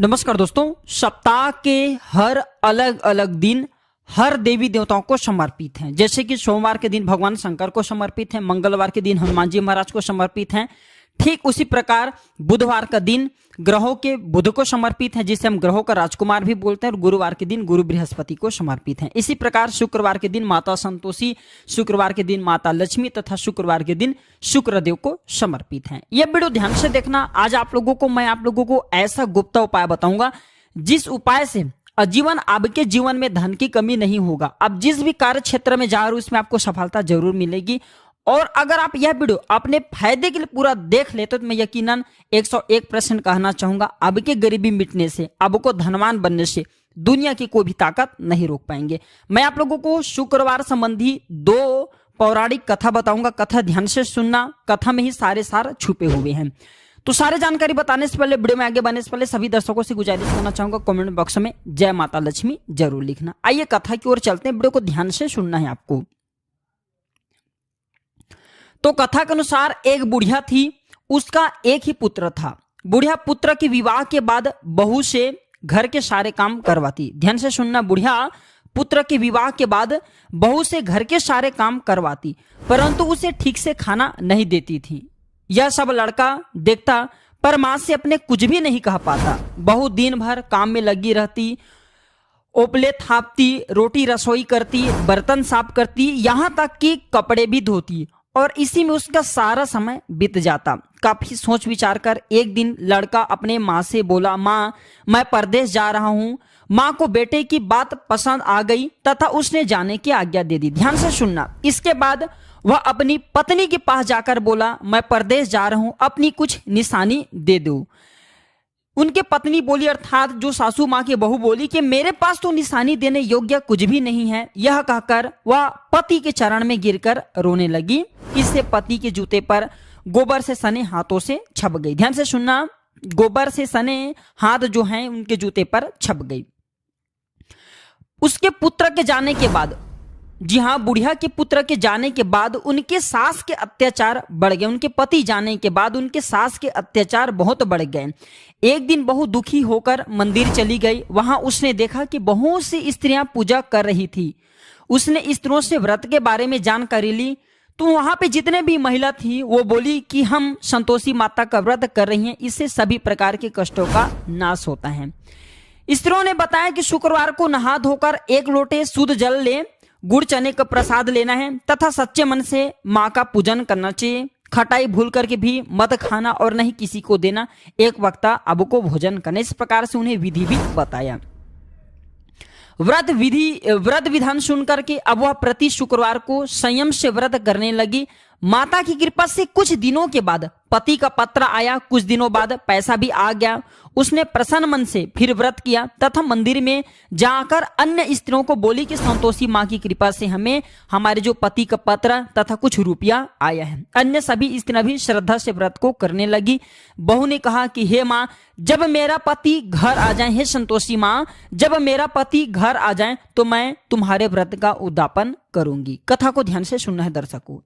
नमस्कार दोस्तों, सप्ताह के हर अलग अलग दिन हर देवी देवताओं को समर्पित हैं। जैसे कि सोमवार के दिन भगवान शंकर को समर्पित है, मंगलवार के दिन हनुमान जी महाराज को समर्पित हैं। ठीक उसी प्रकार बुधवार का दिन ग्रहों के बुध को समर्पित है, जिसे हम ग्रहों का राजकुमार भी बोलते हैं, और गुरुवार के दिन गुरु बृहस्पति को समर्पित है। इसी प्रकार शुक्रवार के दिन माता संतोषी, शुक्रवार के दिन माता लक्ष्मी तथा शुक्रवार के दिन शुक्रदेव को समर्पित है। यह वीडियो ध्यान से देखना। आज मैं आप लोगों को ऐसा गुप्त उपाय बताऊंगा जिस उपाय से आजीवन आपके जीवन में धन की कमी नहीं होगा। आप जिस भी कार्य क्षेत्र में जा रहे हो उसमें आपको सफलता जरूर मिलेगी। और अगर आप यह वीडियो अपने फायदे के लिए पूरा देख लेते तो मैं यकीनन 101% कहना चाहूंगा, आपके गरीबी मिटने से, आपको धनवान बनने से दुनिया की कोई भी ताकत नहीं रोक पाएंगे। मैं आप लोगों को शुक्रवार संबंधी 2 पौराणिक कथा बताऊंगा। कथा ध्यान से सुनना, कथा में ही सारे सार छुपे हुए हैं। तो सारे जानकारी बताने से पहले, वीडियो में आगे बढ़ने से पहले सभी दर्शकों से गुजारिश करना चाहूंगा, कमेंट बॉक्स में जय माता लक्ष्मी जरूर लिखना। आइए कथा की ओर चलते हैं। वीडियो को ध्यान से सुनना है आपको। तो कथा के अनुसार एक बुढ़िया थी, उसका एक ही पुत्र था। बुढ़िया पुत्र के विवाह के बाद बहू से घर के सारे काम करवाती। ध्यान से सुनना, बुढ़िया पुत्र के विवाह के बाद बहू से घर के सारे काम करवाती, परंतु उसे ठीक से खाना नहीं देती थी। यह सब लड़का देखता, पर मां से अपने कुछ भी नहीं कह पाता। बहू दिन भर काम में लगी रहती, ओपले थापती, रोटी रसोई करती, बर्तन साफ करती, यहां तक कि कपड़े भी धोती, और इसी में उसका सारा समय बीत जाता। काफी सोच विचार कर एक दिन लड़का अपने माँ से बोला, माँ मैं परदेश जा रहा हूँ। माँ को बेटे की बात पसंद आ गई तथा उसने जाने की आज्ञा दे दी। ध्यान से सुनना। इसके बाद वह अपनी पत्नी के पास जाकर बोला, मैं परदेश जा रहा हूँ, अपनी कुछ निशानी दे दो। उनके पत्नी बोली, अर्थात जो सासू माँ की बहू बोली कि मेरे पास तो निशानी देने योग्य कुछ भी नहीं है। यह कहकर वह पति के चरण में गिरकर रोने लगी। इससे पति के जूते पर गोबर से सने हाथों से छप गई। ध्यान से सुनना, गोबर से सने हाथ जो हैं उनके जूते पर छप गई। उसके पुत्र के जाने के बाद, जी हाँ, बुढ़िया के पुत्र के जाने के बाद उनके सास के अत्याचार बढ़ गए। उनके पति जाने के बाद उनके सास के अत्याचार बहुत बढ़ गए। एक दिन बहू दुखी होकर मंदिर चली गई। वहां उसने देखा कि बहुत सी स्त्रियां पूजा कर रही थी। उसने स्त्रियों से व्रत के बारे में जानकारी ली, तो वहां पे जितने भी महिला थी वो बोली कि हम संतोषी माता का व्रत कर रही हैं, इससे सभी प्रकार के कष्टों का नाश होता है। स्त्रियों ने बताया कि शुक्रवार को नहा धोकर 1 लोटे शुद्ध जल ले, गुड़ चने का प्रसाद लेना है तथा सच्चे मन से माँ का पूजन करना चाहिए। खटाई भूल करके भी मत खाना और नहीं किसी को देना। एक वक्त अब को भोजन करना। इस प्रकार से उन्हें विधि भी बताया। व्रत विधान सुनकर के अब वह प्रति शुक्रवार को संयम से व्रत करने लगी। माता की कृपा से कुछ दिनों के बाद पति का पत्र आया। कुछ दिनों बाद पैसा भी आ गया। उसने प्रसन्न मन से फिर व्रत किया तथा मंदिर में जाकर अन्य स्त्रियों को बोली कि संतोषी माँ की कृपा से हमें हमारे जो पति का पत्र तथा कुछ रुपया आया है। अन्य सभी स्त्रियां भी श्रद्धा से व्रत को करने लगी। बहू ने कहा कि हे माँ, जब मेरा पति घर आ जाए, हे संतोषी माँ, जब मेरा पति घर आ जाए तो मैं तुम्हारे व्रत का उद्यापन करूंगी। कथा को ध्यान से सुनना है दर्शकों।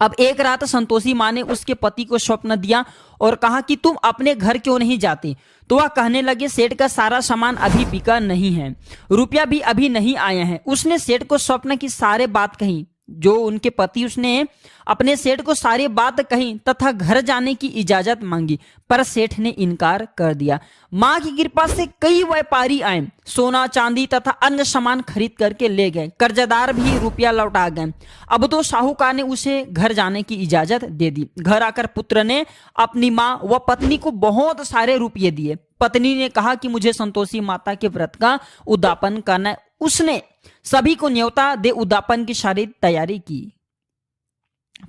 अब एक रात संतोषी माँ ने उसके पति को स्वप्न दिया और कहा कि तुम अपने घर क्यों नहीं जाते। तो वह कहने लगे, सेठ का सारा सामान अभी बिका नहीं है, रुपया भी अभी नहीं आया है। उसने सेठ को स्वप्न की सारे बात कही, जो उनके पति, उसने अपने सेठ को सारी बात कही तथा घर जाने की इजाजत मांगी, पर सेठ ने इनकार कर दिया। मां की कृपा से कई व्यापारी आए, सोना चांदी तथा अन्य सामान खरीद करके ले गए। कर्जदार भी रुपया लौटा गए। अब तो साहूकार ने उसे घर जाने की इजाजत दे दी। घर आकर पुत्र ने अपनी माँ व पत्नी को बहुत सारे रुपये दिए। पत्नी ने कहा कि मुझे संतोषी माता के व्रत का उद्यापन करना है। उसने सभी को न्योता दे उद्यापन की सारी तैयारी की।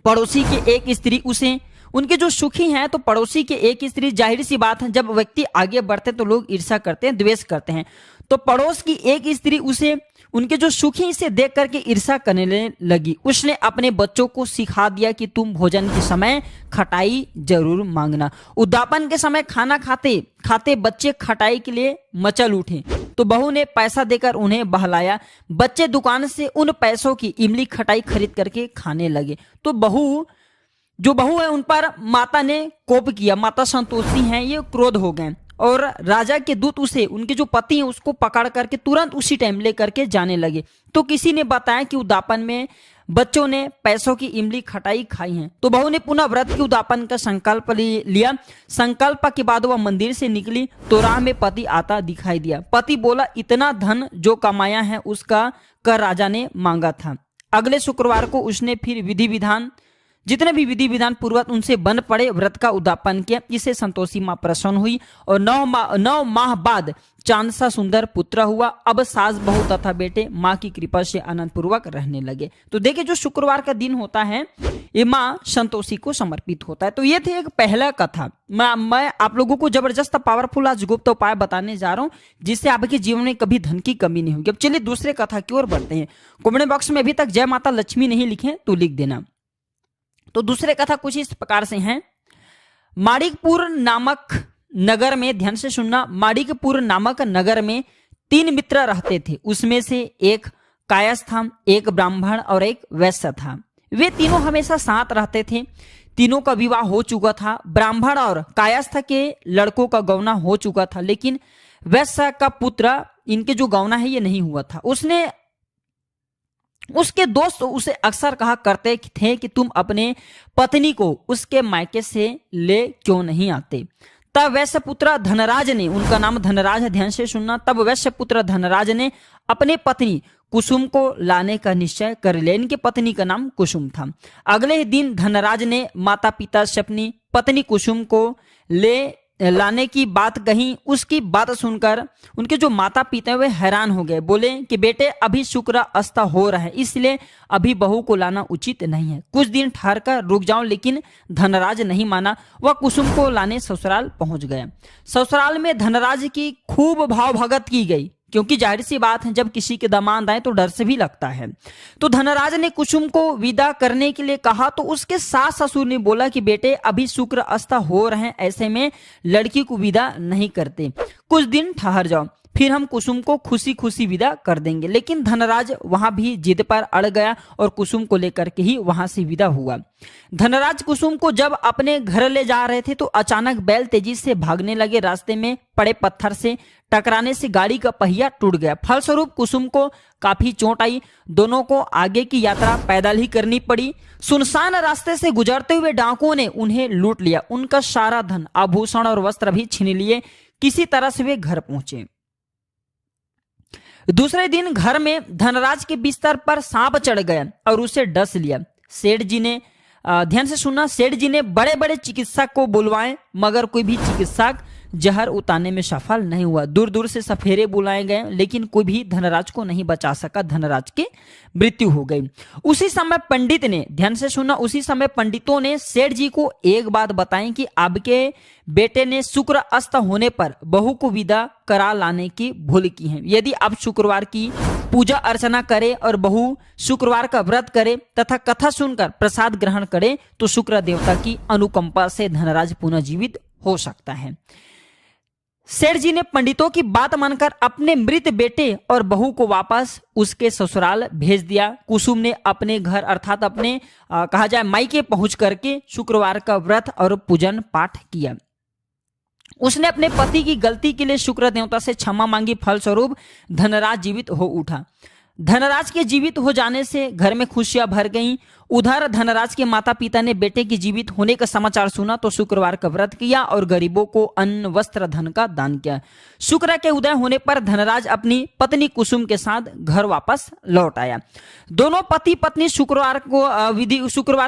पड़ोसी के एक स्त्री उसे, उनके जो सुखी हैं, तो पड़ोसी के एक स्त्री, जाहिर सी बात है जब व्यक्ति आगे बढ़ते तो लोग ईर्ष्या करते हैं, द्वेष करते हैं। तो पड़ोस की एक स्त्री उसे, उनके जो सुखी, इसे देख करके ईर्ष्या करने लगी। उसने अपने बच्चों को सिखा दिया कि तुम भोजन के समय खटाई जरूर मांगना। उद्यापन के समय खाना खाते खाते बच्चे खटाई के लिए मचल उठे, तो बहू ने पैसा देकर उन्हें बहलाया। बच्चे दुकान से उन पैसों की इमली खटाई खरीद करके खाने लगे। तो बहू जो बहू है उन पर माता ने कोप किया। माता संतोषी हैं, ये क्रोध हो गए और राजा के दूत उसे, उनके जो पति हैं उसको पकड़ करके तुरंत उसी टाइम ले करके जाने लगे। तो किसी ने बताया कि उद्यापन में बच्चों ने पैसों की इमली खटाई खाई है। तो बहू ने पुनः व्रत के उद्यापन का संकल्प लिया। संकल्प के बाद वह मंदिर से निकली तो राह में पति आता दिखाई दिया। पति बोला, इतना धन जो कमाया है उसका कर राजा ने मांगा था। अगले शुक्रवार को उसने फिर जितने भी विधि विधान पूर्वक उनसे बन पड़े व्रत का उद्यापन किया। इसे संतोषी माँ प्रसन्न हुई और 9 माह बाद चांद सा सुंदर पुत्र हुआ। अब सास बहू तथा बेटे माँ की कृपा से आनंद पूर्वक रहने लगे। तो देखिए, जो शुक्रवार का दिन होता है ये माँ संतोषी को समर्पित होता है। तो ये थे एक पहला कथा। मैं आप लोगों को जबरदस्त पावरफुल आज गुप्त उपाय बताने जा रहा हूँ जिससे आपके जीवन में कभी धन की कमी नहीं होगी। अब चलिए दूसरे कथा की ओर बढ़ते हैं। कमेंट बॉक्स में अभी तक जय माता लक्ष्मी नहीं लिखे तो लिख देना। तो दूसरे कथा कुछ इस प्रकार से हैं। माणिकपुर नामक नगर में, ध्यान से सुनना, माणिकपुर नामक नगर में 3 मित्र रहते थे। उसमें से एक कायस्थ था, एक ब्राह्मण और एक वैश्य था। वे तीनों हमेशा साथ रहते थे। तीनों का विवाह हो चुका था। ब्राह्मण और कायस्थ के लड़कों का गौना हो चुका था, लेकिन वैश्य का पुत्र, इनके जो गौना है ये नहीं हुआ था। उसके दोस्त उसे अक्सर कहा करते थे कि तुम अपने पत्नी को उसके मायके से ले क्यों नहीं आते। तब वैश्य पुत्र धनराज ने, उनका नाम धनराज है, ध्यान से सुनना, तब वैश्य पुत्र धनराज ने अपने पत्नी कुसुम को लाने का निश्चय कर लिया। इनकी पत्नी का नाम कुसुम था। अगले ही दिन धनराज ने माता पिता से अपनी पत्नी कुसुम को लाने की बात कही। उसकी बात सुनकर उनके जो माता पिता हैं वे हैरान हो गए। बोले कि बेटे, अभी शुक्र अस्त हो रहा है, इसलिए अभी बहू को लाना उचित नहीं है। कुछ दिन ठहर कर रुक जाओ। लेकिन धनराज नहीं माना। वह कुसुम को लाने ससुराल पहुंच गया। ससुराल में धनराज की खूब भाव भगत की गई, क्योंकि जाहिर सी बात है जब किसी के दामाद आए तो डर से भी लगता है। तो धनराज ने कुसुम को विदा करने के लिए कहा तो उसके सास ससुर ने बोला कि बेटे, अभी शुक्र अस्त हो रहे हैं, ऐसे में लड़की को विदा नहीं करते, कुछ दिन ठहर जाओ, फिर हम कुसुम को खुशी खुशी विदा कर देंगे। लेकिन धनराज वहां भी जिद पर अड़ गया और कुसुम को लेकर के ही वहां से विदा हुआ। धनराज कुसुम को जब अपने घर ले जा रहे थे तो अचानक बैल तेजी से भागने लगे। रास्ते में पड़े पत्थर से टकराने से गाड़ी का पहिया टूट गया। फलस्वरूप कुसुम को काफी चोट आई। दोनों को आगे की यात्रा पैदल ही करनी पड़ी। सुनसान रास्ते से गुजरते हुए डाकुओं ने उन्हें लूट लिया। उनका सारा धन, आभूषण और वस्त्र भी छीन लिए। किसी तरह से वे घर पहुंचे। दूसरे दिन घर में धनराज के बिस्तर पर सांप चढ़ गया और उसे डस लिया। सेठ जी ने, ध्यान से सुनना, सेठ जी ने बड़े बड़े चिकित्सक को बुलवाए, मगर कोई भी चिकित्सक जहर उतारने में सफल नहीं हुआ। दूर दूर से सफेरे बुलाए गए, लेकिन कोई भी धनराज को नहीं बचा सका। धनराज की मृत्यु हो गई। उसी समय पंडित ने, ध्यान से सुनना, उसी समय पंडितों ने सेठ जी को एक बात बताई कि आपके बेटे ने शुक्र अस्त होने पर बहू को विदा करा लाने की भूल की है। यदि आप शुक्रवार की पूजा अर्चना करे और बहू शुक्रवार का व्रत करे तथा कथा सुनकर प्रसाद ग्रहण करे तो शुक्र देवता की अनुकंपा से धनराज पुनः जीवित हो सकता है। सेठ जी ने पंडितों की बात मानकर अपने मृत बेटे और बहू को वापस उसके ससुराल भेज दिया। कुसुम ने अपने घर अर्थात अपने कहा जाए मायके पहुंच करके शुक्रवार का व्रत और पूजन पाठ किया। उसने अपने पति की गलती के लिए शुक्र देवता से क्षमा मांगी। फलस्वरूप धनराज जीवित हो उठा। धनराज के जीवित हो जाने से घर में खुशियां भर गईं। उधर धनराज के माता पिता ने बेटे के जीवित होने का समाचार सुना तो शुक्रवार का व्रत किया और गरीबों को अन्न वस्त्र धन का दान किया। शुक्र के उदय होने पर धनराज अपनी पत्नी कुसुम के साथ घर वापस लौट आया। दोनों पति पत्नी शुक्रवार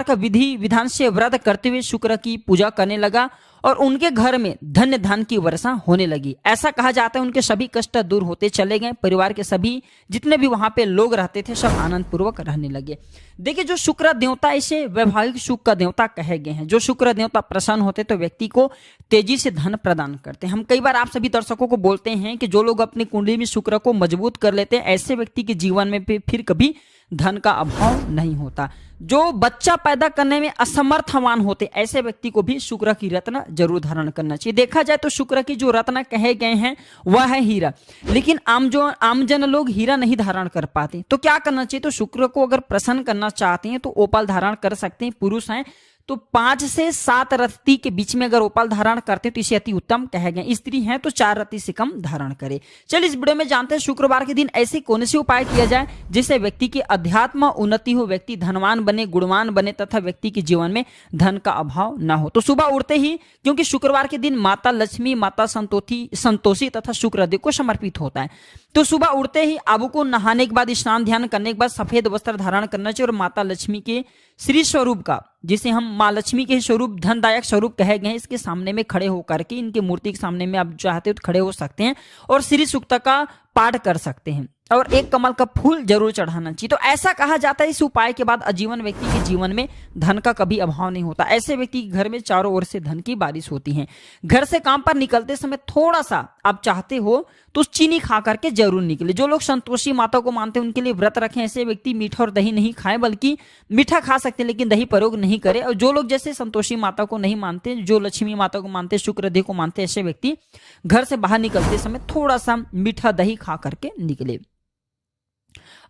का विधि विधान से व्रत करते हुए शुक्र की पूजा करने लगा और उनके घर में धन्य धन की वर्षा होने लगी। ऐसा कहा जाता है उनके सभी कष्ट दूर होते चले गए। परिवार के सभी जितने भी वहां पे लोग रहते थे सब आनंद पूर्वक रहने लगे। देखिए, जो शुक्र देवता इसे वैवाहिक सुख का देवता कहे गए हैं। जो शुक्र देवता प्रसन्न होते तो व्यक्ति को तेजी से धन प्रदान करते हैं। हम कई बार आप सभी दर्शकों को बोलते हैं कि जो लोग अपनी कुंडली में शुक्र को मजबूत कर लेते हैं ऐसे व्यक्ति के जीवन में फिर कभी धन का अभाव नहीं होता। जो बच्चा पैदा करने में असमर्थवान होते ऐसे व्यक्ति को भी शुक्र की रत्न जरूर धारण करना चाहिए। देखा जाए तो शुक्र की जो रत्न कहे गए हैं वह है हीरा, लेकिन आमजन लोग हीरा नहीं धारण कर पाते। तो क्या करना चाहिए? तो शुक्र को अगर प्रसन्न करना चाहते हैं तो ओपल धारण कर सकते हैं। पुरुष हैं तो 5 से 7 रत्ती के बीच में अगर उपाल धारण करते हैं तो इसे अति उत्तम कहे गए। स्त्री हैं तो 4 रत्ती से कम धारण करे। चलिए इस वीडियो में जानते हैं शुक्रवार के दिन ऐसे कौन से उपाय किया जाए जिससे व्यक्ति की अध्यात्म उन्नति हो, व्यक्ति धनवान बने, गुणवान बने तथा व्यक्ति के जीवन में धन का अभाव न हो। तो सुबह उठते ही, क्योंकि शुक्रवार के दिन माता लक्ष्मी, माता संतोषी तथा शुक्रदेव को समर्पित होता है, तो सुबह उठते ही आपको नहाने के बाद, स्नान ध्यान करने के बाद सफेद वस्त्र धारण करना चाहिए और माता लक्ष्मी के श्री स्वरूप का, जिसे हम माँ लक्ष्मी के स्वरूप, धनदायक स्वरूप कहे गए हैं, इसके सामने में खड़े होकर के, इनके मूर्ति के सामने में आप चाहते हो तो खड़े हो सकते हैं और श्री सूक्त का पाठ कर सकते हैं और एक कमल का फूल जरूर चढ़ाना चाहिए। तो ऐसा कहा जाता है इस उपाय के बाद आजीवन व्यक्ति के जीवन में धन का कभी अभाव नहीं होता। ऐसे व्यक्ति के घर में चारों ओर से धन की बारिश होती है। घर से काम पर निकलते समय थोड़ा सा आप चाहते हो तो चीनी खा करके जरूर निकले। जो लोग संतोषी माता को मानते हैं उनके लिए व्रत रखें। ऐसे व्यक्ति मीठा और दही नहीं खाएं, बल्कि मीठा खा सकते हैं लेकिन दही प्रयोग नहीं करें। और जो लोग जैसे संतोषी माता को नहीं मानते, जो लक्ष्मी माता को मानते, शुक्रदेव को मानते, ऐसे व्यक्ति घर से बाहर निकलते समय थोड़ा सा मीठा दही खा करके निकले।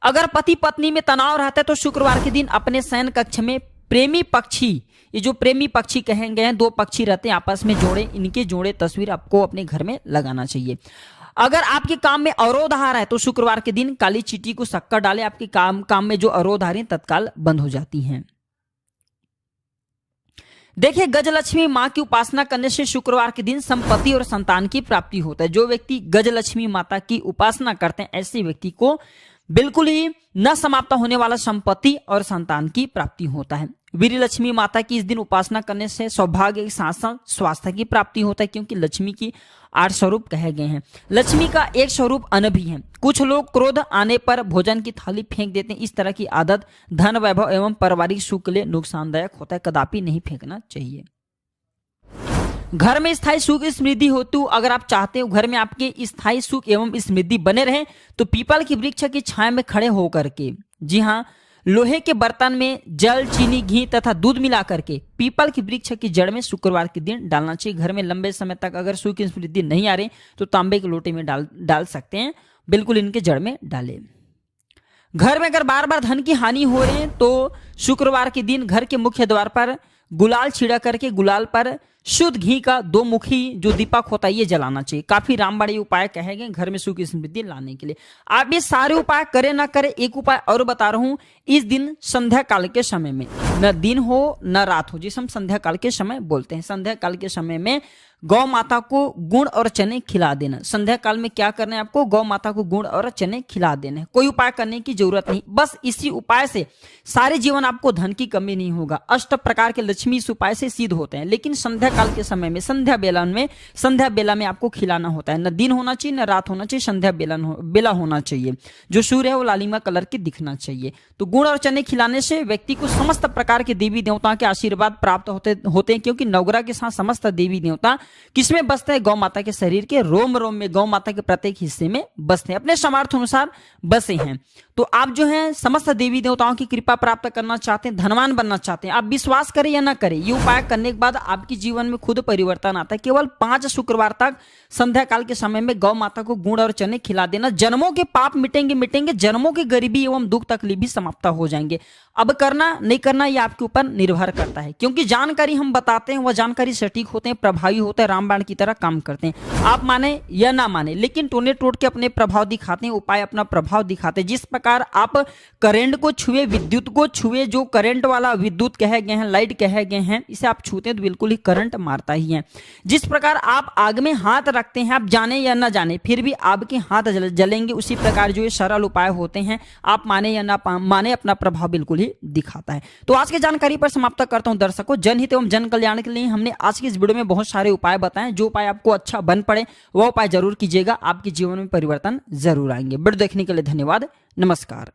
अगर पति पत्नी में तनाव रहता है तो शुक्रवार के दिन अपने शयन कक्ष में प्रेमी पक्षी, ये जो प्रेमी पक्षी कहेंगे हैं, 2 पक्षी रहते हैं आपस में जोड़े, इनके जोड़े तस्वीर आपको अपने घर में लगाना चाहिए। अगर आपके काम में अवरोध आ रहा है तो शुक्रवार के दिन काली चींटी को शक्कर डालें, आपके काम में जो अवरोध आ रही है तत्काल बंद हो जाती हैं। देखिए, गजलक्ष्मी माँ की उपासना करने से शुक्रवार के दिन संपत्ति और संतान की प्राप्ति होता है। जो व्यक्ति गजलक्ष्मी माता की उपासना करते हैं ऐसे व्यक्ति को बिल्कुल ही न समाप्त होने वाला संपत्ति और संतान की प्राप्ति होता है। वीर लक्ष्मी माता की इस दिन उपासना करने से सौभाग्य के साथ साथ स्वास्थ्य की प्राप्ति होता है, क्योंकि लक्ष्मी की 8 स्वरूप कहे गए हैं। लक्ष्मी का एक स्वरूप अन्न भी है। कुछ लोग क्रोध आने पर भोजन की थाली फेंक देते हैं। इस तरह की आदत धन, वैभव एवं पारिवारिक सुख के लिए नुकसानदायक होता है, कदापि नहीं फेंकना चाहिए। घर में स्थायी सुख समृद्धि हेतु अगर आप चाहते हो घर में आपके स्थायी सुख एवं समृद्धि बने रहे तो पीपल की वृक्ष की छाया में खड़े होकर के, जी हाँ, लोहे के बर्तन में जल, चीनी, घी तथा दूध मिला करके पीपल की वृक्ष की जड़ में शुक्रवार के दिन डालना चाहिए। घर में लंबे समय तक अगर सुख समृद्धि नहीं आ रही तो तांबे के लोटे में डाल सकते हैं, बिल्कुल इनके जड़ में डालें। घर में अगर बार बार धन की हानि हो रही है तो शुक्रवार के दिन घर के मुख्य द्वार पर गुलाल छिड़क करके गुलाल पर शुद्ध घी का 2 मुखी जो दीपक होता है ये जलाना चाहिए। काफी रामबाड़ी उपाय कहे गए घर में सुख समृद्धि लाने के लिए। आप ये सारे उपाय करें ना करें, एक उपाय और बता रहा हूं, इस दिन संध्या काल के समय में, न दिन हो न रात हो, जिसे हम संध्या काल के समय बोलते हैं, संध्या काल के समय में गौ माता को गुड़ और चने खिला देना। संध्या काल में क्या करना है आपको? गौ माता को गुड़ और चने खिला देना है। कोई उपाय करने की जरूरत नहीं, बस इसी उपाय से सारे जीवन आपको धन की कमी नहीं होगा। 8 प्रकार के लक्ष्मी इस उपाय से सिद्ध होते हैं, लेकिन संध्या काल के समय में, संध्या बेला में आपको खिलाना होता है। न दिन होना चाहिए न रात होना चाहिए, संध्या बेला होना चाहिए। जो सूर्य है वो लालिमा कलर की दिखना चाहिए। तो गुड़ और चने खिलाने से व्यक्ति को समस्त प्रकार के देवी देवताओं के आशीर्वाद प्राप्त होते हैं, क्योंकि नवग्रह के साथ समस्त देवी देवता किसमें बसते हैं? गौ माता के शरीर के रोम रोम में, गौ माता के प्रत्येक हिस्से में बसते हैं, अपने सामर्थ्य अनुसार बसे हैं। तो आप जो है समस्त देवी देवताओं की कृपा प्राप्त करना चाहते हैं, धनवान बनना चाहते हैं, आप विश्वास करें या ना करें, ये उपाय करने के बाद आपके जीवन में खुद परिवर्तन आता है। केवल 5 शुक्रवार तक संध्या काल के समय में गौ माता को गुड़ और चने खिला देना। जन्मों के पाप मिटेंगे, जन्मों की गरीबी एवं दुख तकलीफ भी समाप्त हो जाएंगे। अब करना नहीं करना ये आपके ऊपर निर्भर करता है, क्योंकि जानकारी हम बताते हैं वह जानकारी सटीक होते हैं, प्रभावी होते हैं, रामबाण की तरह काम करते हैं। आप माने या ना माने, लेकिन टोने टोट के अपने प्रभाव दिखाते हैं, उपाय अपना प्रभाव दिखाते हैं। जिस प्रकार आप करंट को छुए, विद्युत को छुए, जो करंट वाला विद्युत कहे गए हैं, लाइट कहे गए हैं, इसे आप छूते हैं तो बिल्कुल ही करंट मारता ही है। जिस प्रकार आप आग में हाथ रखते हैं, आप जाने या ना जाने फिर भी आपके हाथ जलेंगे, उसी प्रकार जो ये सरल उपाय होते हैं, आप माने या ना माने, अपना प्रभाव बिल्कुल ही दिखाता है। तो आज की जानकारी पर समाप्त करता हूं दर्शकों। जनहित एवं जन कल्याण के लिए हमने आज की इस वीडियो में बहुत सारे उपाय बताए। जो उपाय आपको अच्छा बन पड़े वह उपाय जरूर कीजिएगा, आपके जीवन में परिवर्तन जरूर आएंगे। वीडियो देखने के लिए धन्यवाद, नमस्कार।